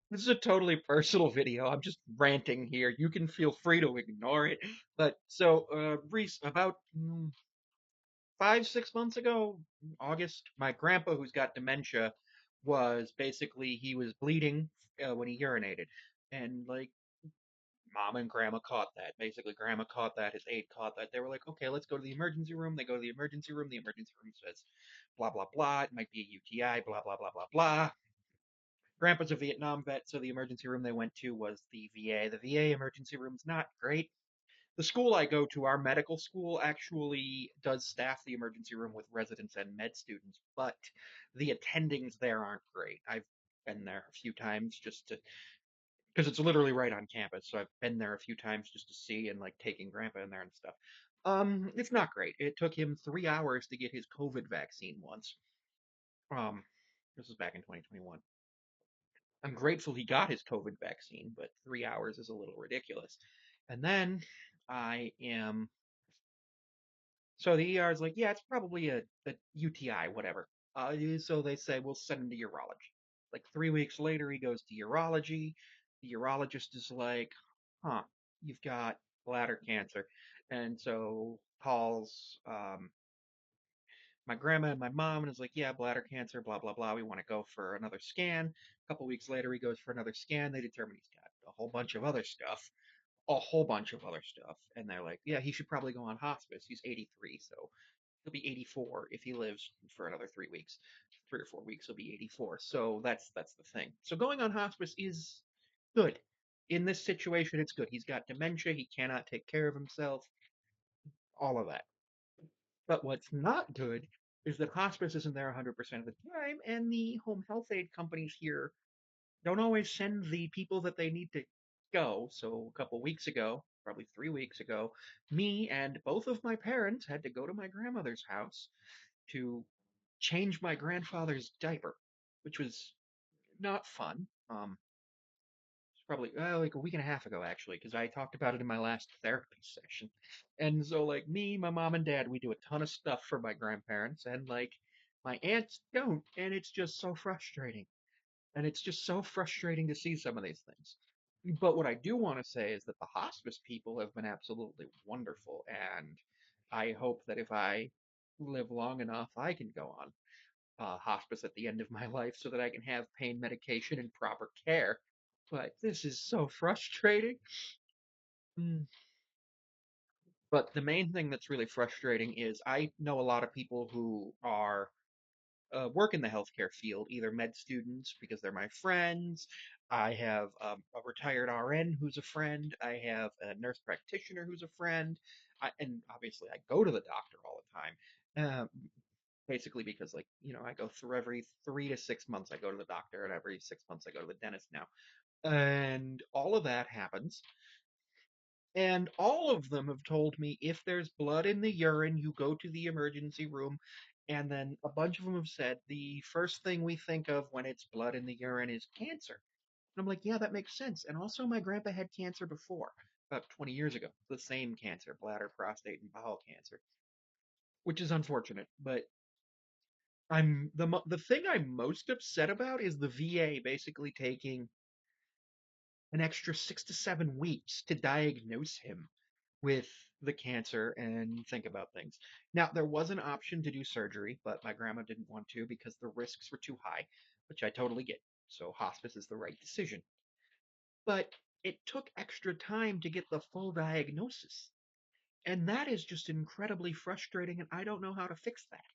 This is a totally personal video. I'm just ranting here. You can feel free to ignore it. But so, Reese, about 5, 6 months ago, August, my grandpa, who's got dementia, was basically he was bleeding when he urinated, and like mom and grandma caught that. Basically, grandma caught that. His aide caught that. They were like, okay, let's go to the emergency room. They go to the emergency room. The emergency room says, blah blah blah. It might be a UTI. Blah blah blah blah blah. Grandpa's a Vietnam vet, so the emergency room they went to was the VA. The VA emergency room's not great. The school I go to, our medical school, actually does staff the emergency room with residents and med students, but the attendings there aren't great. I've been there a few times just to, because it's literally right on campus, so I've been there a few times just to see and like taking grandpa in there and stuff. It's not great. It took him 3 hours to get his COVID vaccine once. Um, this was back in 2021. I'm grateful he got his COVID vaccine, but 3 hours is a little ridiculous. And then I am so the ER is like, yeah, it's probably a UTI, whatever. So they say we'll send him to urology. Like 3 weeks later, he goes to urology. The urologist is like, huh, you've got bladder cancer, and so calls my grandma and my mom and is like, yeah, bladder cancer, blah blah blah. We want to go for another scan. A couple weeks later, he goes for another scan. They determine he's got a whole bunch of other stuff, and they're like, yeah, he should probably go on hospice. He's 83, so he'll be 84 if he lives for another 3 weeks. 3 or 4 weeks, he'll be 84. So that's the thing. So going on hospice is good. In this situation, it's good. He's got dementia. He cannot take care of himself. All of that. But what's not good is that hospice isn't there 100% of the time, and the home health aid companies here don't always send the people that they need to go. So a couple weeks ago, probably 3 weeks ago, me and both of my parents had to go to my grandmother's house to change my grandfather's diaper, which was not fun. It's probably like a week and a half ago actually, because I talked about it in my last therapy session. And so like me, my mom and dad, we do a ton of stuff for my grandparents, and like my aunts don't, and it's just so frustrating. And it's just so frustrating to see some of these things. But what I do want to say is that the hospice people have been absolutely wonderful, and I hope that if I live long enough, I can go on hospice at the end of my life so that I can have pain medication and proper care. But this is so frustrating. Mm. But the main thing that's really frustrating is I know a lot of people who are work in the healthcare field, either med students because they're my friends. I have a retired RN who's a friend. I have a nurse practitioner who's a friend. And obviously, I go to the doctor all the time. Basically, because like I go through every 3 to 6 months. I go to the doctor, and every 6 months I go to the dentist now. And all of that happens. And all of them have told me if there's blood in the urine, you go to the emergency room. And then a bunch of them have said the first thing we think of when it's blood in the urine is cancer. And I'm like, yeah, that makes sense. And also, my grandpa had cancer before, about 20 years ago. The same cancer, bladder, prostate, and bowel cancer, which is unfortunate. But the thing I'm most upset about is the VA basically taking an extra 6 to 7 weeks to diagnose him with the cancer and think about things. Now, there was an option to do surgery, but my grandma didn't want to because the risks were too high, which I totally get. So hospice is the right decision. But it took extra time to get the full diagnosis. And that is just incredibly frustrating, and I don't know how to fix that.